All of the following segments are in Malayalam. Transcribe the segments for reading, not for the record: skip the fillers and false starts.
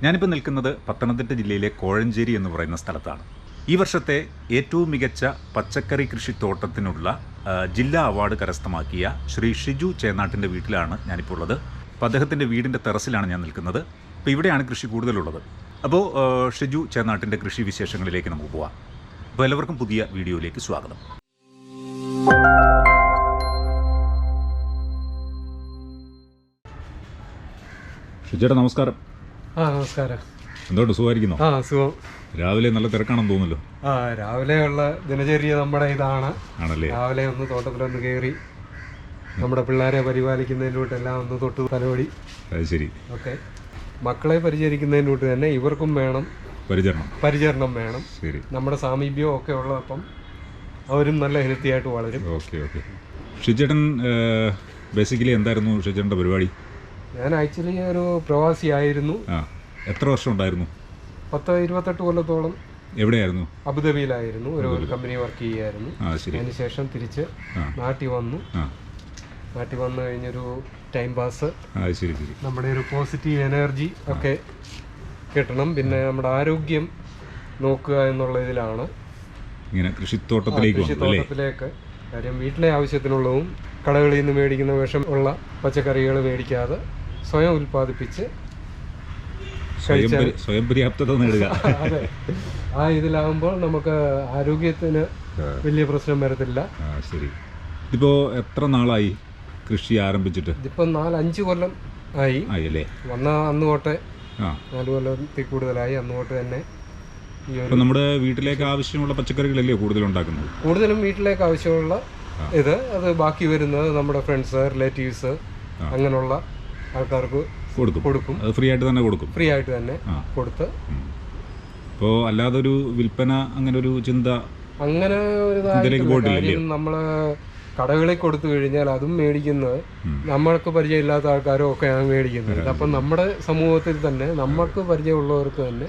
ഞാനിപ്പോൾ നിൽക്കുന്നത് പത്തനംതിട്ട ജില്ലയിലെ കോഴഞ്ചേരി എന്ന് പറയുന്ന സ്ഥലത്താണ്. ഈ വർഷത്തെ ഏറ്റവും മികച്ച പച്ചക്കറി കൃഷിത്തോട്ടത്തിനുള്ള ജില്ലാ അവാർഡ് കരസ്ഥമാക്കിയ ശ്രീ ഷിജു ചേന്നാട്ടിൻ്റെ വീട്ടിലാണ് ഞാനിപ്പോൾ ഉള്ളത്. അപ്പോൾ അദ്ദേഹത്തിൻ്റെ വീടിൻ്റെ ടെറസിലാണ് ഞാൻ നിൽക്കുന്നത്. അപ്പോൾ ഇവിടെയാണ് കൃഷി കൂടുതലുള്ളത്. അപ്പോൾ ഷിജു ചേന്നാട്ടിൻ്റെ കൃഷി വിശേഷങ്ങളിലേക്ക് നമുക്ക് പോവാം. അപ്പോൾ എല്ലാവർക്കും പുതിയ വീഡിയോയിലേക്ക് സ്വാഗതം. ഷിജുചേട്ടാ നമസ്കാരം. നമസ്കാരം. എന്തുകൊണ്ട് സുഖമായിരിക്കുന്നോ? സുഖം. രാവിലെ നല്ല തിരക്കാണെന്ന് തോന്നുന്നല്ലോ. രാവിലെയുള്ള ദിനചര്യ നമ്മുടെ ഇതാണ്. ആണല്ലേ? രാവിലെ ഒന്ന് തോട്ടത്തിലൊന്ന് കയറി നമ്മുടെ പിള്ളേരെ പരിപാലിക്കുന്നതിലൂട്ടെല്ലാം ഒന്ന് തൊട്ട് തലവടി. അത് ശരി. ഓക്കെ. മക്കളെ പരിചരിക്കുന്നതിലൂട്ട് തന്നെ ഇവർക്കും വേണം പരിചരണം വേണം. ശരി. നമ്മുടെ സാമീപ്യവും ഒക്കെ ഉള്ളപ്പം അവരും നല്ല ഹെൽത്തി ആയിട്ട് വളരും. Okay okay. ഷിജുചേട്ടൻ ബേസിക്കലി എന്തായിരുന്നു ഷിജുചേട്ടൻ്റെ പരിപാടി? ഞാൻ ആക്ച്വലി ഒരു പ്രവാസിയായിരുന്നു. എത്ര വർഷം ഉണ്ടായിരുന്നു? 28 കൊല്ലത്തോളം. എവിടെയായിരുന്നു? അബുദാബിയിലായിരുന്നു. ഒരു കമ്പനി വർക്ക് ചെയ്യുമായിരുന്നു. അതിനുശേഷം തിരിച്ച് നാട്ടിൽ വന്നു. നാട്ടിൽ വന്നു കഴിഞ്ഞൊരു ടൈം പാസ്, നമ്മുടെ ഒരു പോസിറ്റീവ് എനർജി ഒക്കെ കിട്ടണം, പിന്നെ നമ്മുടെ ആരോഗ്യം നോക്കുക എന്നുള്ള ഇതിലാണ് ഇങ്ങനെ കൃഷിത്തോട്ടത്തിലേക്ക്. കാര്യം വീട്ടിലെ ആവശ്യത്തിനുള്ളതും കടകളിൽ നിന്ന് മേടിക്കുന്ന വിഷം ഉള്ള പച്ചക്കറികൾ മേടിക്കാതെ സ്വയം ഉൽപ്പാദിപ്പിച്ച് സ്വയം പര്യാപ്തത നേടുക. അതെ, ആ ഇതിലാകുമ്പോൾ നമുക്ക് ആരോഗ്യത്തിന് വലിയ പ്രശ്നം വരത്തില്ല. ശരി. ഇതിപ്പോൾ എത്ര നാളായി കൃഷി ആരംഭിച്ചിട്ട്? ഇതിപ്പോൾ 4-5 കൊല്ലം ആയി അല്ലേ? വന്ന അന്ന് തൊട്ടേ 4 കൊല്ലത്തിൽ കൂടുതലായി. അന്ന് തൊട്ട് തന്നെ നമ്മുടെ വീട്ടിലേക്ക് ആവശ്യമുള്ള പച്ചക്കറികളല്ലേ കൂടുതലുണ്ടാക്കുന്നത്? കൂടുതലും വീട്ടിലേക്ക് ആവശ്യമുള്ള അത് ബാക്കി വരുന്നത് നമ്മുടെ ഫ്രണ്ട്സ്, റിലേറ്റീവ്സ്, അങ്ങനെയുള്ള ആൾക്കാർക്ക് കൊടുക്കും. അത് ഫ്രീ ആയിട്ട് തന്നെ കൊടുത്ത്. ഇപ്പോൾ അല്ലാതെ ഒരു വിൽപ്പന അങ്ങനെ ഒരു ചിന്ത അങ്ങനെ ഒരു നമ്മള് കടകളിൽ കൊടുത്തു കഴിഞ്ഞാൽ അതും മേടിക്കുന്നത് നമ്മൾക്ക് പരിചയമില്ലാത്ത ആൾക്കാരും ഒക്കെയാണ് മേടിക്കുന്നത്. അപ്പം നമ്മുടെ സമൂഹത്തിൽ തന്നെ നമുക്ക് പരിചയമുള്ളവർക്ക് തന്നെ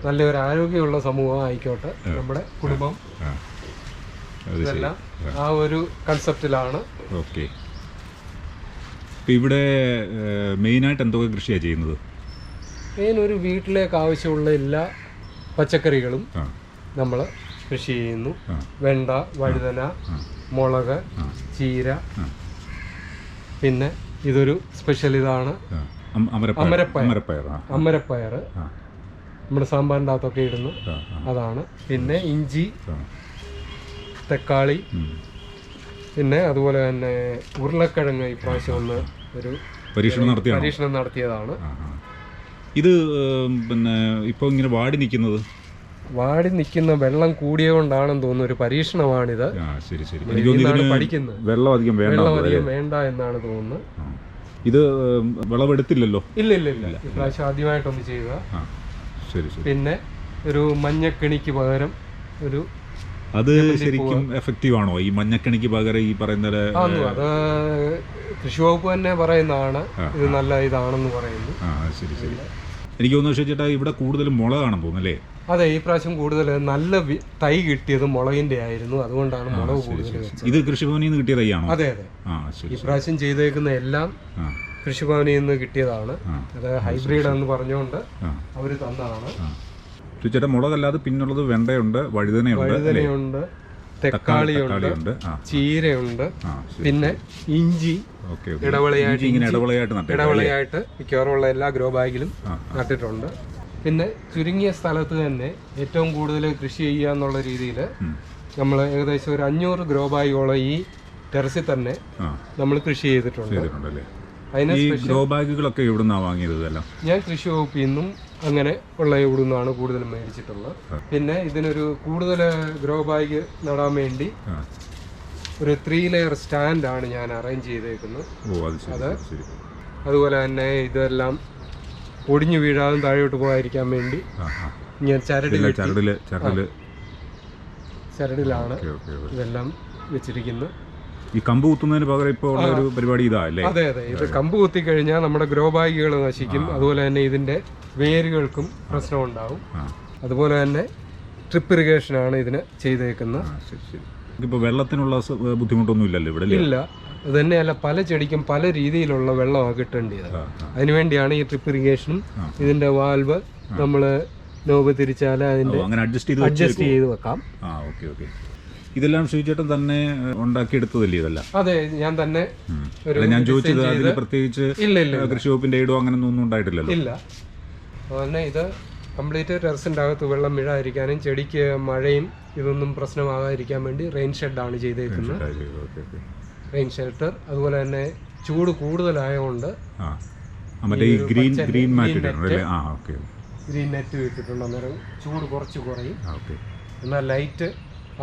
നല്ലൊരു ആരോഗ്യമുള്ള സമൂഹം ആയിക്കോട്ടെ നമ്മുടെ കുടുംബം, ഇതെല്ലാം ആ ഒരു കൺസെപ്റ്റിലാണ്. ഓക്കെ. ഇപ്പം ഇവിടെ മെയിനായിട്ട് എന്തൊക്കെ കൃഷിയാണ് ചെയ്യുന്നത്? ഒരു വീട്ടിലേക്ക് ആവശ്യമുള്ള എല്ലാ പച്ചക്കറികളും നമ്മൾ കൃഷി ചെയ്യുന്നു. വെണ്ട, വഴുതന, മുളക്, ചീര, പിന്നെ ഇതൊരു സ്പെഷ്യൽ ഇതാണ് അമരപ്പയർ. നമ്മുടെ സാമ്പാറിൻ്റെ അകത്തൊക്കെ ഇടുന്നു അതാണ്. പിന്നെ ഇഞ്ചി, തക്കാളി, പിന്നെ അതുപോലെ തന്നെ ഉരുളക്കിഴങ്ങ് ഇപ്രാവശ്യം ഒന്ന് ഒരു പരീക്ഷണം നടത്തിയതാണ്. ഇത് പിന്നെ ഇപ്പോൾ ഇങ്ങനെ വാടി നിൽക്കുന്ന വെള്ളം കൂടിയതുകൊണ്ടാണെന്ന് തോന്നുന്നു. ഒരു പരീക്ഷണമാണിത്. പഠിക്കുന്നത് വെള്ളം അധികം വേണ്ട എന്നാണ് തോന്നുന്നത്. ഇത് വിളവെടുത്തില്ലല്ലോ? ഇല്ല. ഇപ്രാവശ്യം ആദ്യമായിട്ടൊന്ന് ചെയ്യുക. പിന്നെ ഒരു മഞ്ഞക്കെണിക്ക് പകരം ഒരു അത് ശരിക്കും എഫക്റ്റീവ് ആണോ ഈ മഞ്ഞക്കെണിക്ക് പകരം? ഈ പറയുന്നത് അത് കൃഷി വകുപ്പ് തന്നെ പറയുന്നതാണ് ഇത് നല്ല ഇതാണെന്ന് പറയുന്നു. ശരി. എനിക്ക് തോന്നുന്നു ചേട്ടാ ഇവിടെ കൂടുതലും മുളകാണെന്ന് തോന്നുന്നല്ലേ? അതെ, ഈ പ്രാവശ്യം കൂടുതൽ നല്ല തൈ കിട്ടിയത് മുളകിന്റെ ആയിരുന്നു. അതുകൊണ്ടാണ് മുളക് കൂടുതൽ. ഇത് കൃഷിഭവനിൽ നിന്ന് കിട്ടിയ തൈയാണോ? അതെ. ഈ പ്രാവശ്യം ചെയ്തേക്കുന്ന എല്ലാം കൃഷിഭവനിൽ നിന്ന് കിട്ടിയതാണ്. അത് ഹൈബ്രിഡ് എന്ന് പറഞ്ഞുകൊണ്ട് അവര് തന്നതാണ്. ചേട്ടാ മുളകല്ലാതെ പിന്നുള്ളത് വെണ്ടയുണ്ട്, വഴുതനയുണ്ട്, തക്കാളിയുണ്ട്, ചീരയുണ്ട്, പിന്നെ ഇഞ്ചി ഇടവിളയായിട്ട് മിക്കവാറുള്ള എല്ലാ ഗ്രോ ബാഗിലും നട്ടിട്ടുണ്ട്. പിന്നെ ചുരുങ്ങിയ സ്ഥലത്ത് തന്നെ ഏറ്റവും കൂടുതൽ കൃഷി ചെയ്യുക എന്നുള്ള രീതിയിൽ നമ്മൾ ഏകദേശം ഒരു 500 ഗ്രോ ബാഗുകളോ ഈ ടെറസിൽ തന്നെ നമ്മൾ കൃഷി ചെയ്തിട്ടുണ്ട്. ബാഗുകളൊക്കെ എവിടുന്നാണ് വാങ്ങിയത്? ഞാൻ കൃഷി വകുപ്പിൽ നിന്നും അങ്ങനെ ഉള്ള ഇവിടുന്നാണ് കൂടുതലും മേടിച്ചിട്ടുള്ളത്. പിന്നെ ഇതിനൊരു കൂടുതൽ ഗ്രോ ബാഗ് നടാൻ വേണ്ടി ഒരു 3 ലെയർ സ്റ്റാൻഡാണ് ഞാൻ അറേഞ്ച് ചെയ്തേക്കുന്നത്. അതുപോലെ തന്നെ ഇതെല്ലാം ഒടിഞ്ഞു വീഴാതെ താഴോട്ട് പോകാതിരിക്കാൻ വേണ്ടി ഞാൻ ചരടിലാണ് ഇതെല്ലാം വെച്ചിരിക്കുന്നത്. ഈ കമ്പ് കുത്തുന്നതിന് പകരം ഇപ്പോൾ ഉള്ള ഒരു പരിപാടി ഇതല്ലേ? അതെ. ഇത് കമ്പ് കുത്തി കഴിഞ്ഞാൽ നമ്മുടെ ഗ്രോ ബാഗുകൾ നശിക്കും. അതുപോലെ തന്നെ ഇതിന്റെ വേരുകൾക്കും പ്രശ്നമുണ്ടാവും. അതുപോലെ തന്നെ ട്രിപ്പ് ഇറിഗേഷനാണ് ഇതിന് ചെയ്തേക്കുന്നത്. ഇപ്പോൾ വെള്ളത്തിനുള്ള ബുദ്ധിമുട്ടൊന്നും ഇല്ലല്ലോ ഇവിടെ? ഇല്ല, അത് തന്നെയല്ല, പല ചെടിക്കും പല രീതിയിലുള്ള വെള്ളമാണ് കിട്ടേണ്ടത്. അതിനുവേണ്ടിയാണ് ഈ ട്രിപ്പ് ഇറിഗേഷനും ഇതിന്റെ വാൽവ് നമ്മൾ നോബ് തിരിച്ചാൽ അതിന്റെ അഡ്ജസ്റ്റ് ചെയ്ത് വെക്കാം. ഇതെല്ലാം ശ്രീചേട്ടൻ തന്നെ ഉണ്ടാക്കിയെടുത്തതല്ലേ ഇതെല്ലാം? അതെ, ഞാൻ തന്നെ. ഞാൻ ചോദിച്ചത് അതിന് പ്രത്യേകിച്ച് കൃഷി വകുപ്പിന്റെ എയ്ഡോ അങ്ങനെയൊന്നും ഉണ്ടായിട്ടില്ലല്ലോ? ഇല്ല. അതുതന്നെ ഇത് കംപ്ലീറ്റ് ടെറസിൻ്റെ അകത്ത് വെള്ളം വീഴാതിരിക്കാനും ചെടിക്ക് മഴയും ഇതൊന്നും പ്രശ്നമാകാതിരിക്കാൻ വേണ്ടി റെയിൻ ഷെഡാണ് ചെയ്തേക്കുന്നത്. Rain shelter. അതുപോലെ തന്നെ ചൂട് കൂടുതലായതുകൊണ്ട് ഗ്രീൻ നെറ്റ് വെച്ചിട്ടുണ്ട്. അന്നേരം ചൂട് കുറച്ച് കുറയും. എന്നാൽ ലൈറ്റ്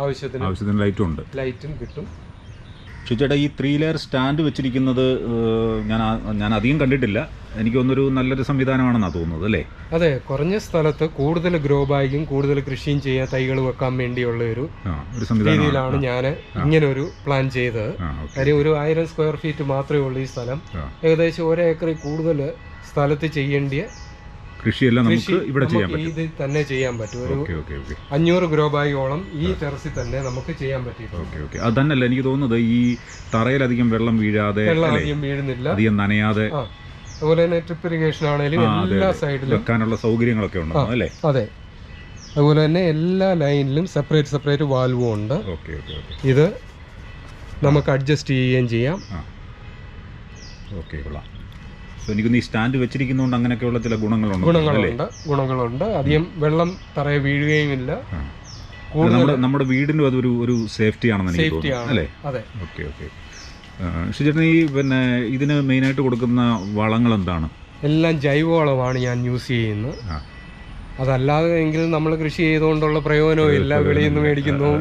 ആവശ്യത്തിന് ലൈറ്റും കിട്ടും. ചേട്ടാ, ഈ 3 ലെയർ സ്റ്റാൻഡ് വെച്ചിരിക്കുന്നത് ഞാൻ അധികം കണ്ടിട്ടില്ല. എനിക്ക് തോന്നുന്നൊരു നല്ലൊരു സംവിധാനമാണെന്നാണ് തോന്നുന്നത് അല്ലേ? അതെ, കുറഞ്ഞ സ്ഥലത്ത് കൂടുതൽ ഗ്രോ ബാഗും കൂടുതൽ കൃഷിയും ചെയ്യാൻ തൈകൾ വെക്കാൻ വേണ്ടിയുള്ള ഒരു രീതിയിലാണ് ഞാൻ ഇങ്ങനെ ഒരു പ്ലാൻ ചെയ്തത്. കാര്യം ഒരു 1000 സ്ക്വയർ ഫീറ്റ് മാത്രമേ ഉള്ളൂ ഈ സ്ഥലം. ഏകദേശം 1 ഏക്കറിൽ കൂടുതൽ സ്ഥലത്ത് ചെയ്യേണ്ടിയ കൃഷിയെല്ലാം നമുക്ക് ഇവിടെ ചെയ്യാൻ പറ്റും. ഇത് തന്നെ ചെയ്യാൻ പറ്റും. ഒരു 500 ഗ്രോ ബാഗോളം ഈ ടെറസിൽ തന്നെ നമുക്ക് ചെയ്യാൻ പറ്റും. അതന്നല്ല എനിക്ക് തോന്നുന്നത്, ഈ തറയിലധികം വെള്ളം വീഴാതെ, അധികം വീഴുന്നില്ല, അധികം നനയാതെ, അതുപോലെ തന്നെ ട്രിപ്പ് ഇറിഗേഷൻ ആണെങ്കിലും എല്ലാ സൈഡിലും വെക്കാനുള്ള സൗകര്യങ്ങളൊക്കെ ഉണ്ടോ അല്ലേ? അതെ. അതുപോലെ തന്നെ എല്ലാ ലൈനിലും സെപ്പറേറ്റ് വാൽവും ഉണ്ട്. ഇത് നമുക്ക് അഡ്ജസ്റ്റ് ചെയ്യുകയും ചെയ്യാം. എനിക്ക് ഈ സ്റ്റാൻഡ് വെച്ചിരിക്കുന്നതുകൊണ്ട് അങ്ങനെയൊക്കെയുള്ള ചില ഗുണങ്ങളുണ്ട്. അധികം വെള്ളം തറയെ വീഴുകയും ഇല്ല. നമ്മുടെ വീടിനും അതൊരു സേഫ്റ്റി ആണെന്ന് എനിക്ക് തോന്നുന്നു അല്ലേ? ചേട്ടൻ ഈ ഇതിന് മെയിനായിട്ട് കൊടുക്കുന്ന വളങ്ങൾ എന്താണ്? എല്ലാം ജൈവവളമാണ് ഞാൻ യൂസ് ചെയ്യുന്നത്. അതല്ലാതെ എങ്കിൽ നമ്മൾ കൃഷി ചെയ്തുകൊണ്ടുള്ള പ്രയോജനവും ഇല്ല. വെളിയിൽ നിന്ന് മേടിക്കുന്നതും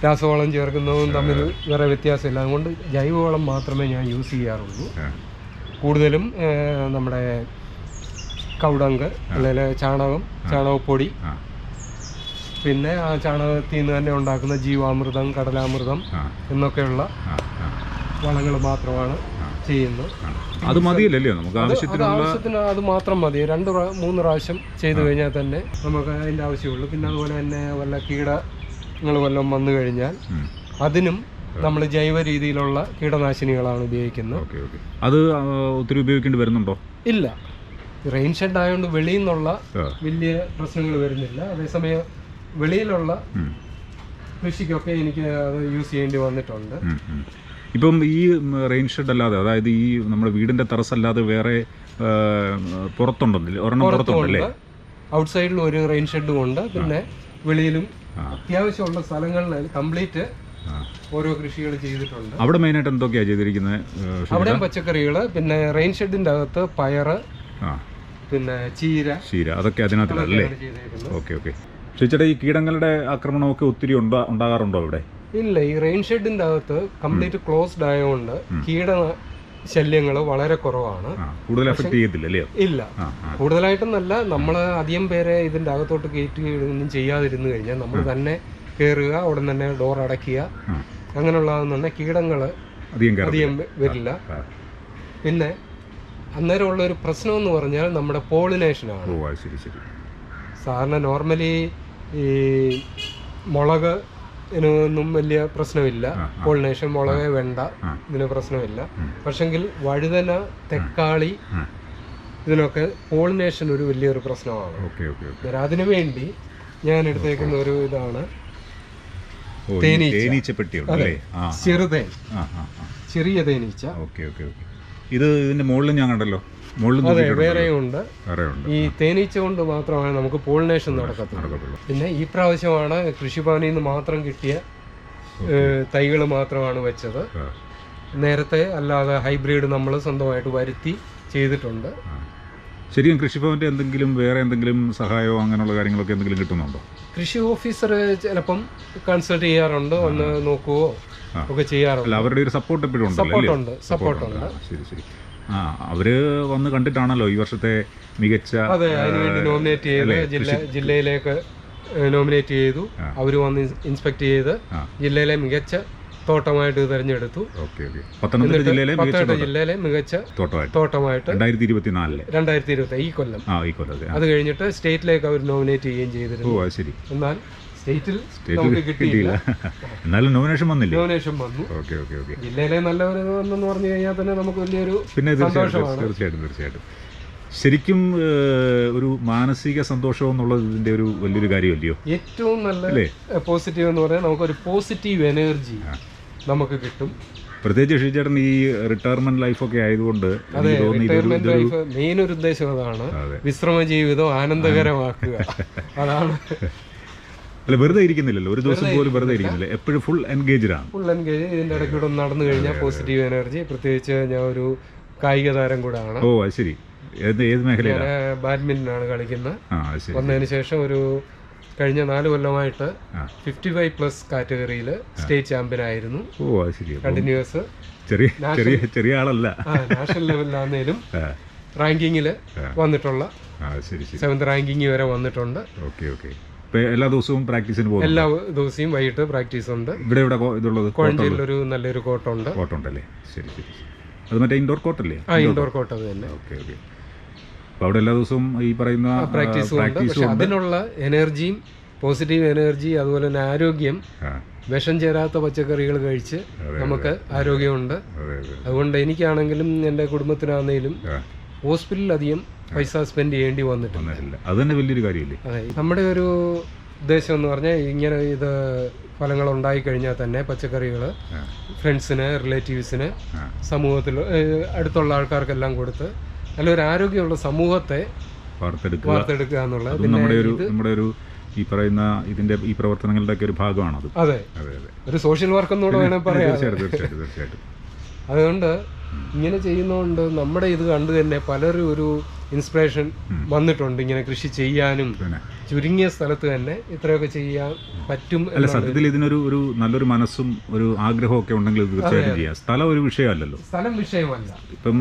രാസവളം ചേർക്കുന്നതും തമ്മിൽ വേറെ വ്യത്യാസമില്ല. അതുകൊണ്ട് ജൈവവളം മാത്രമേ ഞാൻ യൂസ് ചെയ്യാറുള്ളൂ. കൂടുതലും നമ്മുടെ കൗഡങ്ക്, അല്ലെങ്കിൽ ചാണകപ്പൊടി, പിന്നെ ആ ചാണകത്തിൽ നിന്ന് തന്നെ ഉണ്ടാക്കുന്ന ജീവാമൃതം, കടലാമൃതം എന്നൊക്കെയുള്ള വളങ്ങൾ മാത്രമാണ് ചെയ്യുന്നത്. അത് മതിയല്ലോ നമുക്ക് ആവശ്യത്തിന്? അത് മാത്രം മതി. 2-3 പ്രാവശ്യം ചെയ്തു കഴിഞ്ഞാൽ തന്നെ നമുക്ക് അതിൻ്റെ ആവശ്യമുള്ളൂ. പിന്നെ അതുപോലെ തന്നെ വല്ല കീടങ്ങൾ വല്ലതും വന്നു കഴിഞ്ഞാൽ അതിനും നമ്മൾ ജൈവ രീതിയിലുള്ള കീടനാശിനികളാണ് ഉപയോഗിക്കുന്നത്. അത് ഒത്തിരി ഉപയോഗിക്കേണ്ടി വരുന്നുണ്ടോ? ഇല്ല, റെയിൻ ഷെഡ് ആയതുകൊണ്ട് വെളിയിൽ നിന്നുള്ള വലിയ പ്രശ്നങ്ങൾ വരുന്നില്ല. അതേസമയം വെളിയിലുള്ള കൃഷിക്കൊക്കെ എനിക്ക് അത് യൂസ് ചെയ്യേണ്ടി വന്നിട്ടുണ്ട്. ഇപ്പം ഈ റെയിൻ ഷെഡ് അല്ലാതെ, അതായത് ഈ നമ്മുടെ വീടിന്റെ ടെറസല്ലാതെ വേറെ പുറത്തുണ്ടല്ലേ? ഔട്ട്സൈഡിൽ ഒരു റെയിൻ ഷെഡും ഉണ്ട്. പിന്നെ വെളിയിലും അത്യാവശ്യമുള്ള സ്ഥലങ്ങളിൽ കംപ്ലീറ്റ് ഓരോ കൃഷികൾ ചെയ്തിട്ടുണ്ട്. അവിടെ മെയിനായിട്ട് എന്തൊക്കെയാണ് ചെയ്തിരിക്കുന്നത്? അവിടെ പച്ചക്കറികൾ, പിന്നെ റെയിൻ ഷെഡിന്റെ അകത്ത് പയറ്, പിന്നെ ചീര അതൊക്കെ അതിനകത്തല്ലേ? ചേട്ടാ, ഈ കീടങ്ങളുടെ ആക്രമണമൊക്കെ ഒത്തിരി ഉണ്ടാകാറുണ്ടോ ഇവിടെ? ഇല്ല, ഈ റെയിൻ ഷെഡിന്റെ അകത്ത് കംപ്ലീറ്റ് ക്ലോസ്ഡ് ആയതുകൊണ്ട് കീട ശല്യങ്ങൾ വളരെ കുറവാണ്. കൂടുതൽ എഫക്ട് ചെയ്യത്തില്ലല്ലേ? ഇല്ല, കൂടുതലായിട്ടൊന്നല്ല. നമ്മൾ അധികം പേരെ ഇതിന്റെ അകത്തോട്ട് കയറ്റുകയൊന്നും ചെയ്യാതിരുന്നു കഴിഞ്ഞാൽ നമ്മൾ തന്നെ കയറുക, ഉടൻ തന്നെ ഡോർ അടയ്ക്കുക, അങ്ങനെയുള്ളതെന്നുണ്ടെ കീടങ്ങൾ അധികം വരില്ല. പിന്നെ അന്നേരമുള്ള ഒരു പ്രശ്നം എന്ന് പറഞ്ഞാൽ നമ്മുടെ പോളിനേഷനാണ്. സാധാരണ നോർമലി ഈ മുളക് ഇതിനൊന്നും വലിയ പ്രശ്നമില്ല. പോളിനേഷൻ, മുളക്, വെണ്ട, ഇതിന് പ്രശ്നമില്ല. പക്ഷെങ്കിൽ വഴുതന, തക്കാളി, ഇതിനൊക്കെ പോളിനേഷൻ ഒരു വലിയൊരു പ്രശ്നമാണ്. അതിനു വേണ്ടി ഞാൻ എടുത്തേക്കുന്ന ഒരു ഇതാണ് ചെറുതേൻ, ചെറിയ തേനീച്ച. ഇത് ഇതിന്റെ മുകളിൽ ഞാൻ കണ്ടല്ലോ. അതെ, വേറെയും ഉണ്ട്. ഈ തേനീച്ച കൊണ്ട് മാത്രമാണ് നമുക്ക് പോളിനേഷൻ നടക്കത്തുള്ളൂ. പിന്നെ ഈ പ്രാവശ്യമാണ് കൃഷിഭവനിൽ നിന്ന് മാത്രം കിട്ടിയ തൈകൾ മാത്രമാണ് വെച്ചത്. നേരത്തെ അല്ലാതെ ഹൈബ്രിഡ് നമ്മൾ സ്വന്തമായിട്ട് വരുത്തി ചെയ്തിട്ടുണ്ട്. ശരിക്കും കൃഷിഭവന്റെ വേറെ എന്തെങ്കിലും സഹായമോ അങ്ങനെയുള്ള കാര്യങ്ങളൊക്കെ എന്തെങ്കിലും കിട്ടുന്നുണ്ടോ? കൃഷി ഓഫീസർ ചിലപ്പം കൺസൾട്ട് ചെയ്യാറുണ്ട്, ഒന്ന് നോക്കുവോ ഒക്കെ ചെയ്യാറുണ്ട്. അവരുടെ ഒരു സപ്പോർട്ട് എപ്പോഴും സപ്പോർട്ടുണ്ട്. ശരി. അവര് വന്ന് കണ്ടിട്ടാണല്ലോ ഈ വർഷത്തെ മികച്ച, അതെ, അതിനുവേണ്ടി നോമിനേറ്റ് ചെയ്ത് ജില്ലയിലേക്ക് നോമിനേറ്റ് ചെയ്തു. അവർ വന്ന് ഇൻസ്പെക്ട് ചെയ്ത് ജില്ലയിലെ മികച്ച തോട്ടമായിട്ട് തിരഞ്ഞെടുത്തു. പത്തനംതിട്ട ജില്ലയിലെ മികച്ച തോട്ടമായിട്ട് 2020 ഈ കൊല്ലം. അത് കഴിഞ്ഞിട്ട് സ്റ്റേറ്റിലേക്ക് അവർ നോമിനേറ്റ് ചെയ്യുകയും ചെയ്തിരുന്നു. എന്നാൽ സ്റ്റേറ്റിൽ നമുക്ക് കിട്ടിയില്ല. എന്നാലും നോമിനേഷൻ വന്നില്ല. നോമിനേഷൻ വന്നു. Okay okay okay. ജില്ലയിലെ നല്ലൊരു ഇതെന്ന് പറഞ്ഞു കഴിഞ്ഞാൽ തന്നെ നമുക്ക് വലിയൊരു പിന്നെ തീർച്ചയായിട്ടും ശരിക്കും ഒരു മാനസിക സന്തോഷം എന്നുള്ളത് ഇതിന്റെ ഒരു വലിയൊരു കാര്യമല്ലയോ? ഏറ്റവും നല്ല പോസിറ്റീവ് എന്ന് പറഞ്ഞാൽ നമുക്കൊരു പോസിറ്റീവ് എനർജി നമുക്ക് കിട്ടും. പ്രത്യേകിച്ച് ഷിജേട്ടൻ ഈ റിട്ടയർമെന്റ് ലൈഫൊക്കെ ആയതുകൊണ്ട് റിട്ടയർമെന്റ് ലൈഫ് മെയിൻ ഒരു ഉദ്ദേശം അതാണ്, വിശ്രമ ജീവിതം ആനന്ദകരമാക്കുക. അതാണ്. അല്ല, വെറുതെ ഇരിക്കുന്നില്ലല്ലോ, ഒരു ദിവസം പോലും വെറുതെ ഇരിക്കുന്നില്ല, എപ്പോഴും ഫുൾ എൻഗേജ്ഡ് ആണ്. Full engage. ഇതിന്റെ ഇടയ്ക്കൂടെ നടന്നു കഴിഞ്ഞാൽ പോസിറ്റീവ് എനർജി. പ്രത്യേകിച്ച് ഞാൻ ഒരു കായിക താരം കൂടാണ്. ഓ അത് ശരി. ഏത് മേഖലയിലാണ്? ബാഡ്മിന്റൺ ആണ് കളിക്കുന്നത്. വന്നതിന് ശേഷം ഒരു കഴിഞ്ഞ 4 കൊല്ലമായിട്ട് 55+ കാറ്റഗറിയിൽ സ്റ്റേറ്റ് ചാമ്പ്യൻ ആയിരുന്നു. ഓ അത് ശരി. കണ്ടിന്യൂസ്. ചെറിയ ആളല്ല. നാഷണൽ ലെവലിലാന്നേലും റാങ്കിങ്ങിൽ വന്നിട്ടുള്ള 7th റാങ്കിങ് വരെ വന്നിട്ടുണ്ട്. Okay okay. എല്ലാ ദിവസവും പ്രാക്ടീസിന് പോകും? എല്ലാ ദിവസവും വൈകിട്ട് പ്രാക്ടീസ് ഉണ്ട്. ഇവിടെ ഇതുള്ളത് കോഴഞ്ചേരിയിൽ ഒരു നല്ലൊരു കോർട്ടുണ്ട്. കോർട്ടുണ്ടല്ലേ? ശരി ശരി. അത് മറ്റേ ഇൻഡോർ കോർട്ടല്ലേ? ഇൻഡോർ കോർട്ട് അത് തന്നെ. Okay okay. അപ്പോൾ അവിടെ എല്ലാ ദിവസവും ഈ പറയുന്ന പ്രാക്ടീസും ഉണ്ട്. പക്ഷെ അതിനുള്ള എനർജിയും പോസിറ്റീവ് എനർജി, അതുപോലെ തന്നെ ആരോഗ്യം, വിഷം ചേരാത്ത പച്ചക്കറികൾ കഴിച്ച് നമുക്ക് ആരോഗ്യമുണ്ട്. അതുകൊണ്ട് എനിക്കാണെങ്കിലും എൻ്റെ കുടുംബത്തിനാണെങ്കിലും ഹോസ്പിറ്റലിൽ അധികം പൈസ സ്പെൻഡ് ചെയ്യേണ്ടി വന്നിട്ടില്ല. അത് തന്നെ വലിയൊരു കാര്യമില്ലേ? അതെ. നമ്മുടെ ഒരു ഉദ്ദേശം എന്ന് പറഞ്ഞാൽ ഇങ്ങനെ ഇത് ഫലങ്ങൾ ഉണ്ടായിക്കഴിഞ്ഞാൽ തന്നെ പച്ചക്കറികൾ ഫ്രണ്ട്സിന്, റിലേറ്റീവ്സിന്, സമൂഹത്തിൽ അടുത്തുള്ള ആൾക്കാർക്കെല്ലാം കൊടുത്ത് നല്ലൊരു ആരോഗ്യമുള്ള സമൂഹത്തെ വാർത്തെടുക്കുക എന്നുള്ളത് നമ്മുടെ ഒരു ഈ പറയുന്ന ഇതിന്റെ ഈ പ്രവർത്തനങ്ങളുടെ ഒക്കെ ഒരു ഭാഗമാണ് അത്. അതെ, ഒരു സോഷ്യൽ വർക്ക് എന്നൂടെ വേണം പറയാം. തീർച്ചയായിട്ടും. അതുകൊണ്ട് ഇങ്ങനെ ചെയ്യുന്നതുകൊണ്ട് നമ്മുടെ ഇത് കണ്ടു തന്നെ പലരും ഒരു ഇൻസ്പിറേഷൻ വന്നിട്ടുണ്ട്. ഇങ്ങനെ കൃഷി ചെയ്യാനും ചുരുങ്ങിയ സ്ഥലത്ത് തന്നെ ഇത്രയൊക്കെ ചെയ്യാൻ പറ്റും. അല്ല, സത്യത്തിൽ ഇതിനൊരു നല്ലൊരു മനസ്സും ഒരു ആഗ്രഹവും ഒക്കെ ഉണ്ടെങ്കിൽ തീർച്ചയായിട്ടും ചെയ്യാം. സ്ഥലം ഒരു വിഷയമല്ലല്ലോ. സ്ഥലം വിഷയമല്ല. ഇപ്പം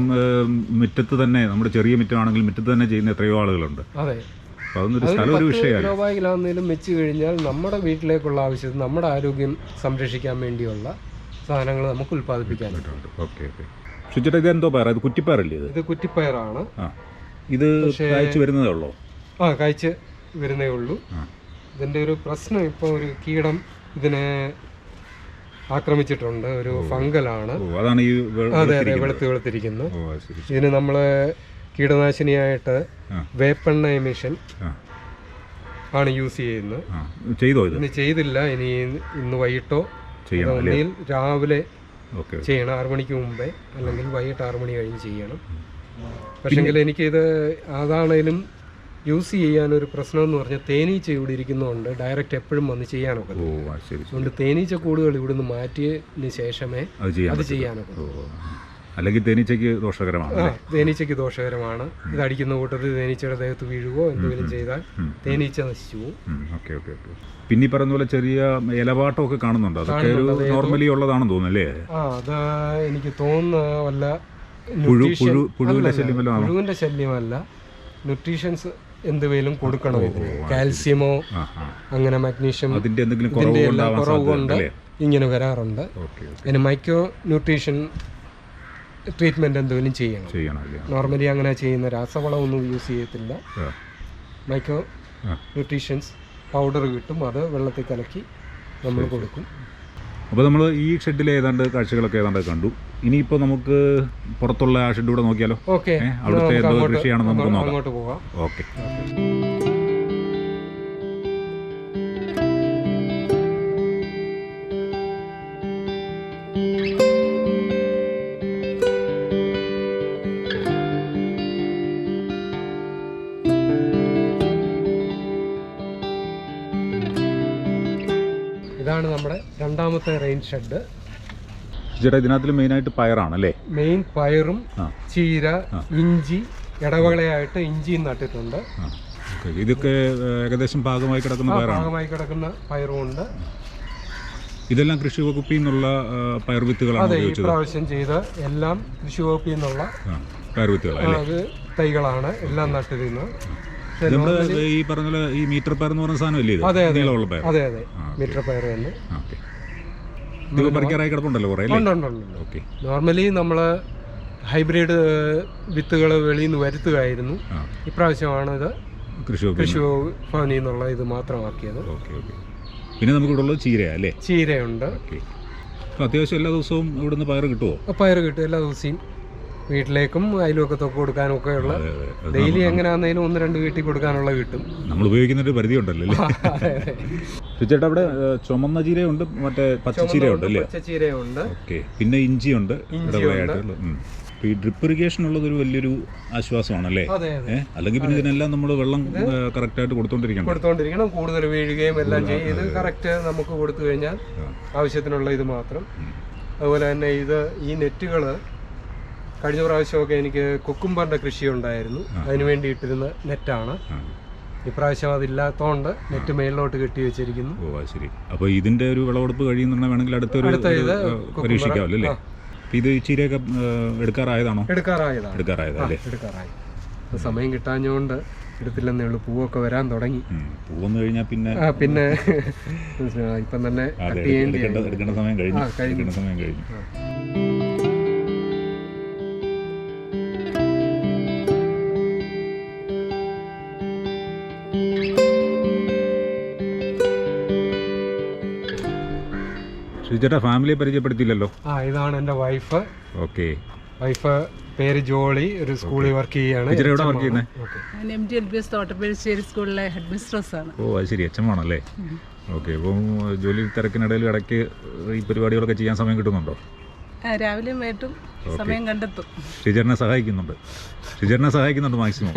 മുറ്റത്ത് തന്നെ, നമ്മുടെ ചെറിയ മുറ്റമാണെങ്കിൽ മുറ്റത്ത് തന്നെ ചെയ്യുന്ന എത്രയോ ആളുകളുണ്ട്. അതെ. അതൊന്നൊരു സ്ഥലം ഒരു വിഷയമല്ല. രൂപയിലാണെങ്കിലും വെച്ച് കഴിഞ്ഞാൽ നമ്മുടെ വീട്ടിലേക്കുള്ള ആവശ്യത്തിന് നമ്മുടെ ആരോഗ്യം സംരക്ഷിക്കാൻ വേണ്ടിയുള്ള സാധനങ്ങൾ നമുക്ക് ഉൽപ്പാദിപ്പിക്കാൻ പറ്റും. Okay okay. ഷിജേട്ടാ, ഇത് എന്തോ പയർ? ഇത് കുറ്റിപ്പയറല്ലേ? ഇത് കുറ്റിപ്പയറാണ്. ഇത് കായ്ച്ചു വരുന്നതേ ഉള്ളൂ? കായ്ച്ച് വരുന്നേ ഉള്ളൂ. ഇതിൻ്റെ ഒരു പ്രശ്നം, ഇപ്പോൾ ഒരു കീടം ഇതിനെ ആക്രമിച്ചിട്ടുണ്ട്. ഒരു ഫംഗലാണ്. അതാണ് ഈ അതെ വെളുത്തിരിക്കുന്നത്. ഇതിന് നമ്മൾ കീടനാശിനിയായിട്ട് വേപ്പെണ്ണ എമിഷൻ ആണ് യൂസ് ചെയ്യുന്നത്. ഇന്ന് ചെയ്തില്ല. ഇന്ന് വൈകിട്ടോ ഒന്നിൽ രാവിലെ ചെയ്യണം, 6 മണിക്ക് മുമ്പേ, അല്ലെങ്കിൽ വൈകിട്ട് 6 മണി കഴിഞ്ഞ് ചെയ്യണം. പക്ഷെങ്കിൽ എനിക്കിത് അതാണേലും യൂസ് ചെയ്യാനൊരു പ്രശ്നം എന്ന് പറഞ്ഞാൽ തേനീച്ച ഇവിടെ ഇരിക്കുന്നതുകൊണ്ട് ഡയറക്റ്റ് എപ്പോഴും വന്ന് ചെയ്യാനൊക്കെ. അതുകൊണ്ട് തേനീച്ച കൂടുകൾ ഇവിടുന്ന് മാറ്റിയതിന് ശേഷമേ അത് ചെയ്യാനൊക്കെ. അല്ലെങ്കിൽ തേനീച്ചയ്ക്ക് ദോഷകരമാണ്. തേനീച്ചയ്ക്ക് ദോഷകരമാണ്. ഇത് അടിക്കുന്ന കൂട്ടത്തിൽ തേനീച്ചയുടെ ദേഹത്ത് വീഴുകയോ എന്തെങ്കിലും ചെയ്താൽ തേനീച്ച നശിച്ചു പോകും. Okay okay okay. പിന്നെ ഈ പറയുന്ന പോലെ ചെറിയ ഇലവാട്ടമൊക്കെ കാണുന്നുണ്ട്. അതൊക്കെ ഒരു നോർമലി ഉള്ളതാണെന്ന് തോന്നുന്നല്ലേ? അത് എനിക്ക് തോന്നുന്ന വല്ല പുഴുവിന്റെ ശല്യമല്ല, ന്യൂട്രീഷൻസ് എന്തെങ്കിലും കൊടുക്കണം. കാൽസ്യമോ അങ്ങനെ മാഗ്നീഷ്യം കുറവ് കൊണ്ട് ഇങ്ങനെ വരാറുണ്ട്. പിന്നെ മൈക്രോ ന്യൂട്രീഷൻ ട്രീറ്റ്മെന്റ് എന്തെങ്കിലും ചെയ്യണം. നോർമലി അങ്ങനെ ചെയ്യുന്ന രാസവളമൊന്നും യൂസ് ചെയ്യത്തില്ല. മൈക്രോ ന്യൂട്രീഷൻസ് പൗഡർ കിട്ടും, അത് വെള്ളത്തിൽ കലക്കി നമ്മൾ കൊടുക്കും. അപ്പോൾ നമ്മൾ ഈ ഷെഡിൽ ഏതാണ്ട് കാഴ്ചകളൊക്കെ ഏതാണ്ട് കണ്ടു. ഇനിയിപ്പോൾ നമുക്ക് പുറത്തുള്ള ആ ഷെഡ് കൂടെ നോക്കിയാലോ? ഓക്കെ. അവിടുത്തെ എന്തോ കൃഷിയാണെന്ന് നമുക്ക് നോക്കാം. അങ്ങോട്ട് പോകാം. ഓക്കെ. ഇതാണ് നമ്മുടെ രണ്ടാമത്തെ റെയിൻ ഷെഡ്. ചേട്ടാ, ഇതിനകത്ത് മെയിനായിട്ട് പയറാണല്ലേ? മെയിൻ പയറും ചീര, ഇഞ്ചി, ഇടവകളയായിട്ട് ഇഞ്ചിയും നട്ടിട്ടുണ്ട്. ഇതൊക്കെ ഏകദേശം പാകമായി കിടക്കുന്ന പയറും ഉണ്ട്. ഇതെല്ലാം കൃഷി വകുപ്പിൽ നിന്നുള്ള പയർ വിത്തുകളാണ്? അതെ, ഈ പ്രാവശ്യം ചെയ്ത എല്ലാം കൃഷി വകുപ്പിൽ നിന്നുള്ള പയർ വിത്തുകളാണ്, തൈകളാണ് എല്ലാം നട്ടിരുന്നത്. ഈ പറഞ്ഞ ഈ മീറ്റർ പയർ എന്ന് പറഞ്ഞ സാധനമല്ലേ? അതെ മീറ്റർ പയർ തന്നെ. പറിക്കാറായി കിടപ്പുണ്ടല്ലോ കുറേ? ഉണ്ട്. നോർമലി നമ്മൾ ഹൈബ്രിഡ് വിത്തുകൾ വെളിയിൽ നിന്ന് വരുത്തുകയായിരുന്നു. ഇപ്രാവശ്യമാണ് ഇത് കൃഷി ഭവനിൽ നിന്നുള്ള ഇത് മാത്രമാക്കിയത്. പിന്നെ നമുക്ക് ഇവിടെ ഉള്ളത് ചീരയാണ് അല്ലേ? ചീരയുണ്ട്. ഓക്കെ. അപ്പോൾ അത്യാവശ്യം എല്ലാ ദിവസവും ഇവിടുന്ന് പയർ കിട്ടുമോ? പയർ കിട്ടും എല്ലാ ദിവസവും. വീട്ടിലേക്കും അയൽവക്കത്തൊക്കെ കൊടുക്കാനും ഒക്കെ ഉള്ള ഡെയിലി എങ്ങനെയാണെന്നതിനും 1-2 വീട്ടിൽ കൊടുക്കാനുള്ള കിട്ടും. നമ്മൾ ഉപയോഗിക്കുന്നൊരു പരിധി ഉണ്ടല്ലോ അല്ലേ? ചേട്ടാ അവിടെ ചുമന്ന ചീരയുണ്ട്, മറ്റേ പച്ചച്ചീരയുണ്ട് അല്ലേ? പച്ചച്ചീരയുണ്ട്. ഓക്കെ. പിന്നെ ഇഞ്ചിയുണ്ട്. ഈ ഡ്രിപ്പ് ഇറിഗേഷൻ ഉള്ളതൊരു വലിയൊരു ആശ്വാസമാണല്ലേ? അല്ലെങ്കിൽ പിന്നെ ഇതിനെല്ലാം നമ്മൾ വെള്ളം കറക്റ്റായിട്ട് കൊടുത്തോണ്ടിരിക്കണം. കൂടുതൽ വീഴുകയും എല്ലാം ചെയ്യും. ഇത് കറക്റ്റ് നമുക്ക് കൊടുത്തു കഴിഞ്ഞാൽ ആവശ്യത്തിനുള്ള ഇത് മാത്രം. അതുപോലെ തന്നെ ഈ നെറ്റുകൾ കഴിഞ്ഞ പ്രാവശ്യമൊക്കെ എനിക്ക് കുക്കുംബറിന്റെ കൃഷി ഉണ്ടായിരുന്നു, അതിന് വേണ്ടി ഇട്ടിരുന്ന നെറ്റാണ്. ഇപ്രാവശ്യം അതില്ലാത്തതുകൊണ്ട് നെറ്റ് മേളിലോട്ട് കെട്ടി വെച്ചിരിക്കുന്നു. ഓ ശരി. അപ്പോൾ ഇതിന്റെ ഒരു വിളവെടുപ്പ് കഴിയുന്നുണ്ടെങ്കിൽ അടുത്തൊരു പരീക്ഷിക്കാമല്ലോ അല്ലേ? ഇത് ചീരയൊക്കെ എടുക്കാറായതാണോ? എടുക്കാറായതല്ലേ? സമയം കിട്ടാഞ്ഞുകൊണ്ട് എടുത്തില്ലെന്നേ ഉള്ളൂ. പൂവൊക്കെ വരാൻ തുടങ്ങി. പൂവെന്ന് കഴിഞ്ഞാൽ പിന്നെ ഇപ്പം തന്നെ എടുക്കേണ്ട സമയം കഴിഞ്ഞു. ചേട്ടാ ഫാമിലിയെ പരിചയപ്പെടുത്തിയില്ലല്ലോ. ഇതാണ് എൻ്റെ വൈഫ്. ഓക്കെ. വൈഫ് പേര് ജോളി, ഒരു സ്കൂളിൽ വർക്ക് ചെയ്യാണ്. എവിടെ വർക്ക് ചെയ്യുന്നത്? MTLPS തോട്ടപ്പേശ്ശേരി സ്കൂളിലെ ഹെഡ് മിസ്ട്രസ് ആണ്. ഓ അത് ശരി, HM ആണല്ലേ? ഓക്കെ. അപ്പം ജോലി തിരക്കിനിടയിൽ ഇടയ്ക്ക് ഈ പരിപാടികളൊക്കെ ചെയ്യാൻ സമയം കിട്ടുന്നുണ്ടോ? രാവിലെയും വൈകിട്ടും സമയം കണ്ടെത്തും. ടീച്ചറിനെ സഹായിക്കുന്നുണ്ട് മാക്സിമം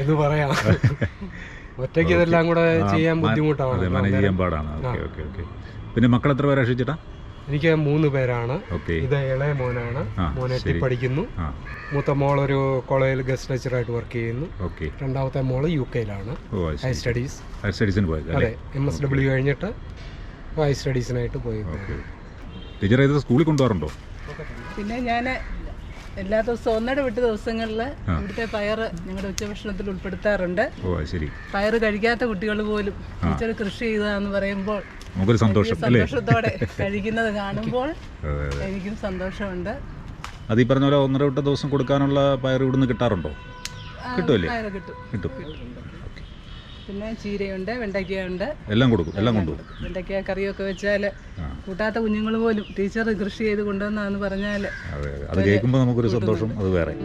എന്ന് പറയാം. ഒറ്റയ്ക്ക് ഇതെല്ലാം കൂടെ ചെയ്യാൻ ബുദ്ധിമുട്ടാണ്, മാനേജ് ചെയ്യാൻ പാടാണ്. ഓക്കെ. പിന്നെ മക്കൾ എത്ര പേരാ ചേട്ടാ? എനിക്ക് 3 പേരാണ്. ഇത് ഇളയ മോനാണ്, മോൻ 8ൽ പഠിക്കുന്നു. മൂത്ത മോളൊരു കോളേജിൽ ഗസ്റ്റ് ലെക്ചറായിട്ട് വർക്ക് ചെയ്യുന്നു. രണ്ടാമത്തെ മോള് UK-ലാണ് ഹയർ സ്റ്റഡീസിന് പോയത്. അതെ, MSW കഴിഞ്ഞിട്ട് ഹയർ സ്റ്റഡീസിനായിട്ട് പോയി. ടീച്ചർ ഇത് സ്കൂളിൽ കൊണ്ടുപോകാറുണ്ടോ? പിന്നെ ഞാൻ എല്ലാ ദിവസവും 1 വിട്ട ദിവസങ്ങളിൽ ഇവിടുത്തെ പയർ ഞങ്ങളുടെ ഉച്ചഭക്ഷണത്തിൽ ഉൾപ്പെടുത്താറുണ്ട്. പയർ കഴിക്കാത്ത കുട്ടികൾ പോലും ടീച്ചർ കൃഷി ചെയ്തതാന്ന് പറയുമ്പോൾ സന്തോഷത്തോടെ കഴിക്കുന്നത് കാണുമ്പോൾ എനിക്കും സന്തോഷമുണ്ട്. അത് ഈ പറഞ്ഞ പോലെ 1.5 വിട്ട ദിവസം കൊടുക്കാനുള്ള പയർ ഇവിടുന്ന് കിട്ടാറുണ്ടോ? കിട്ടുമല്ലേ? കിട്ടും. പിന്നെ ചീരയുണ്ട്, വെണ്ടയ്ക്കയുണ്ട്, എല്ലാം കൊണ്ടുപോകും. വെണ്ടയ്ക്ക കറിയൊക്കെ വെച്ചാൽ കൂട്ടാത്ത കുഞ്ഞുങ്ങൾ പോലും ടീച്ചർ കൃഷി ചെയ്ത് കൊണ്ടുവന്നാന്ന് പറഞ്ഞാൽ അത് കേൾക്കുമ്പോൾ നമുക്കൊരു സന്തോഷം, അത് വേറെ.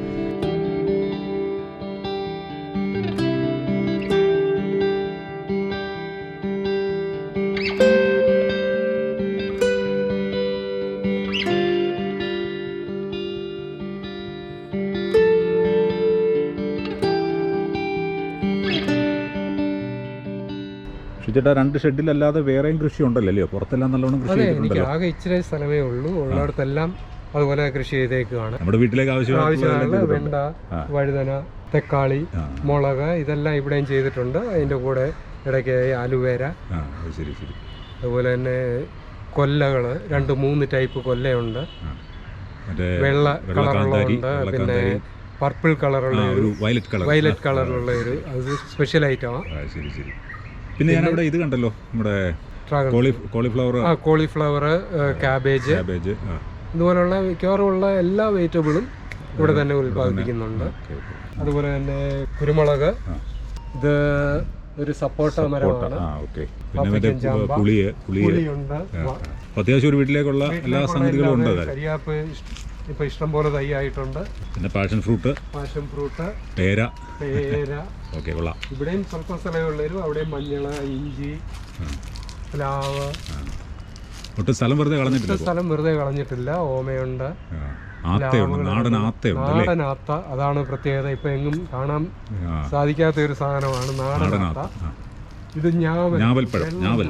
ചേട്ടാ 2 ഷെഡിലല്ലാതെ വേറെയും കൃഷി ഉണ്ടല്ലോ? പുറത്തെല്ലാം നല്ലോണം കൃഷി എനിക്ക് ആകെ ഇച്ചിരി സ്ഥലമേ ഉള്ളൂ. ഉള്ളിടത്തെല്ലാം അതുപോലെ കൃഷി ചെയ്തേക്കാണ്. നമ്മുടെ വീട്ടിലേക്ക് ആവശ്യമുള്ള വെണ്ട, വഴുതന, തക്കാളി, മുളക് ഇതെല്ലാം ഇവിടെയും ചെയ്തിട്ടുണ്ട്. അതിൻ്റെ കൂടെ ഇടയ്ക്ക് ആലുവേര, അതുപോലെ തന്നെ കൊല്ലകൾ 2-3 ടൈപ്പ് കൊല്ലയുണ്ട്. വെള്ള കളറുള്ളതുണ്ട്, പിന്നെ പർപ്പിൾ കളറുള്ള വയലറ്റ് കളറുള്ള ഒരു അത് സ്പെഷ്യൽ ഐറ്റമാണ്. പിന്നെ ഞാനവിടെ ഇത് കണ്ടല്ലോ, നമ്മുടെ കോളിഫ്ലവർ, ക്യാബേജ്, ഇതുപോലുള്ള മിക്കവാറുമുള്ള എല്ലാ വെജിറ്റബിളും ഇവിടെ തന്നെ ഉൽപ്പാദിപ്പിക്കുന്നുണ്ട്. അതുപോലെ തന്നെ കുരുമുളക്, ഇത് ഒരു സപ്പോട്ട മരമാണ്. പുളിയുണ്ട്. അത്യാവശ്യം ഒരു വീട്ടിലേക്കുള്ള എല്ലാ സംഗതികളും ഉണ്ട്. കരിയാപ്പ് ഇപ്പൊ ഇഷ്ടം പോലെ തൈ ആയിട്ടുണ്ട്. പിന്നെ പാഷൻ ഫ്രൂട്ട്, പേര. ഇവിടെയും സ്വല്പ സ്ഥലമുള്ളവരും അവിടെയും മഞ്ഞള്, ഇഞ്ചി, പ്ലാവ്. സ്ഥലം വെറുതെ കളഞ്ഞിട്ടില്ല. ഓമയുണ്ട്, നാടൻ ആത്ത. അതാണ് പ്രത്യേകത. ഇപ്പൊ എങ്ങും കാണാൻ സാധിക്കാത്ത ഒരു സാധനമാണ് നാടൻ ആത്ത. ഇത് ഞാവൽ.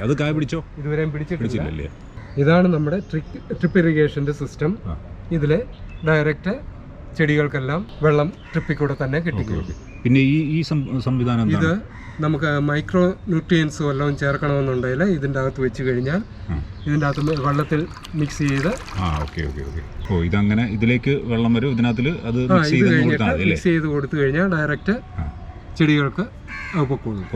അത് കായ പിടിച്ചോ? ഇതുവരെയും പിടിച്ചിട്ടില്ല. ഇതാണ് നമ്മുടെ ട്രിപ്പ് ഇറിഗേഷന്റെ സിസ്റ്റം. ഇതിലെ ഡയറക്റ്റ് ചെടികൾക്കെല്ലാം വെള്ളം ട്രിപ്പിൽ കൂടെ തന്നെ കിട്ടിക്കും. പിന്നെ ഈ സംവിധാനം ഇത് നമുക്ക് മൈക്രോ ന്യൂട്രിയൻസ് വല്ലതും ചേർക്കണമെന്നുണ്ടെങ്കിൽ ഇതിൻ്റെ അകത്ത് വെച്ച് കഴിഞ്ഞാൽ ഇതിൻ്റെ അകത്ത് വെള്ളത്തിൽ മിക്സ് ചെയ്ത് ഇതങ്ങനെ ഇതിലേക്ക് വെള്ളം വരും. ഇതിനകത്ത് അത് മിക്സ് ചെയ്ത് കൊടുത്തു കഴിഞ്ഞാൽ ഡയറക്റ്റ് ചെടികൾക്ക് പൊക്കോളും.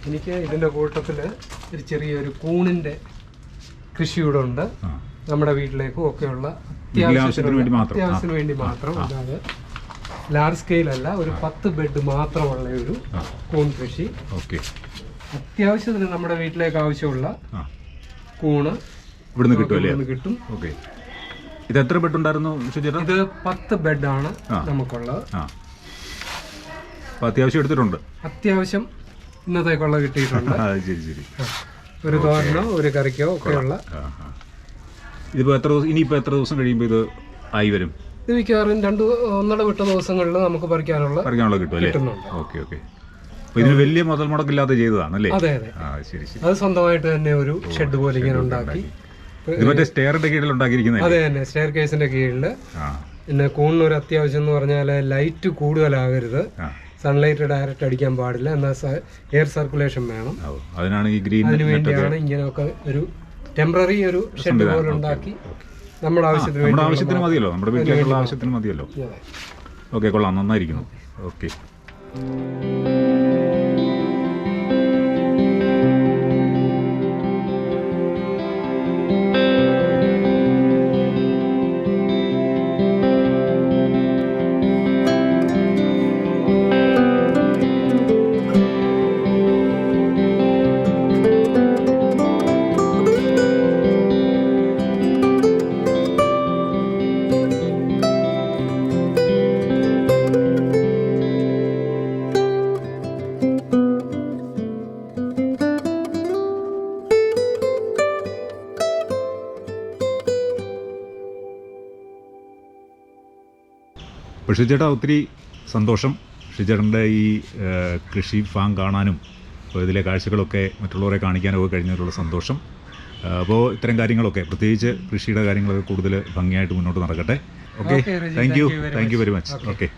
എനിക്ക് ഇതിൻ്റെ കൂട്ടത്തിൽ ഒരു ചെറിയൊരു കൂണിൻ്റെ കൃഷിയൂടെ ഉണ്ട്. നമ്മുടെ വീട്ടിലേക്കും ഒക്കെയുള്ള അത്യാവശ്യത്തിന് വേണ്ടി മാത്രം. അല്ലാതെ ലാർജ് സ്കെയിൽ അല്ല, ഒരു 10 ബെഡ് മാത്രമുള്ള ഒരു കൂൺ കൃഷി. ഓക്കെ. അത്യാവശ്യത്തിന് നമ്മുടെ വീട്ടിലേക്ക് ആവശ്യമുള്ള കൂണ് ഇവിടുന്ന് കിട്ടുമല്ലേ? കിട്ടും. ഓക്കെ. ഇത് എത്ര ബെഡ് ഉണ്ടായിരുന്നു ചേട്ടാ? ഇത് 10 ബെഡാണ് നമുക്കുള്ളത്. അപ്പോൾ അത്യാവശ്യം എടുത്തിട്ടുണ്ട്. അത്യാവശ്യം ഇന്നത്തേക്കുള്ള കിട്ടിയിട്ടുണ്ട്. ശരി ശരി. ഒരു തോരനോ ഒരു കറിക്കോ ഒക്കെയുള്ള. ഇതിപ്പോൾ എത്ര ദിവസം, ഇനിയിപ്പോൾ എത്ര ദിവസം കഴിയുമ്പോൾ ഇത് ആയി വരും? ഇത് മിക്കവാറും 1.5 വിട്ട ദിവസങ്ങളിൽ നമുക്ക് പറിക്കാനുള്ള കിട്ടും അല്ലേ? Okay okay. അപ്പോൾ ഇതിന് വലിയ മുതൽ മുടക്കില്ലാതെ ചെയ്തതാണല്ലേ? അതെ അതെ. ശരി ശരി. അത് സ്വന്തമായിട്ട് തന്നെ ഒരു ഷെഡ് പോലെ ഇങ്ങനെ ഉണ്ടാക്കി. ഇത് മറ്റേ സ്റ്റെയറിന്റെ കീഴിൽ ഉണ്ടാക്കിയിരിക്കുന്നത്? അതെ തന്നെ, സ്റ്റെയർ കേസിന്റെ കീഴിൽ. പിന്നെ കൂണിന് ഒരു അത്യാവശ്യം എന്ന് പറഞ്ഞാൽ ലൈറ്റ് കൂടുതലാകരുത്, സൺലൈറ്റ് ഡയറക്റ്റ് അടിക്കാൻ പാടില്ല, എന്നാൽ എയർ സർക്കുലേഷൻ വേണം. അതിനാണ് ഈ ഗ്രീൻ. അതിന് വേണ്ടിയാണ് ഇങ്ങനെയൊക്കെ ഒരു ടെമ്പററി ഒരു ഷെഡ് പോലെ ഉണ്ടാക്കി നമ്മുടെ ആവശ്യത്തിന് മതിയല്ലോ, നമ്മുടെ വീട്ടിലേക്കുള്ള ആവശ്യത്തിന് മതിയല്ലോ. ഓക്കെ, കൊള്ളാം, നന്നായിരിക്കുന്നു. ഓക്കെ. ഷിജേട്ടാ, ഒത്തിരി സന്തോഷം. ഷിജേട്ടൻ്റെ ഈ കൃഷി ഫാം കാണാനും ഇതിലെ കാഴ്ചകളൊക്കെ മറ്റുള്ളവരെ കാണിക്കാനും ഒക്കെ കഴിഞ്ഞതിലുള്ള സന്തോഷം. അപ്പോൾ ഇത്തരം കാര്യങ്ങളൊക്കെ, പ്രത്യേകിച്ച് കൃഷിയുടെ കാര്യങ്ങളൊക്കെ കൂടുതൽ ഭംഗിയായിട്ട് മുന്നോട്ട് നടക്കട്ടെ. Okay, thank you very much. Okay.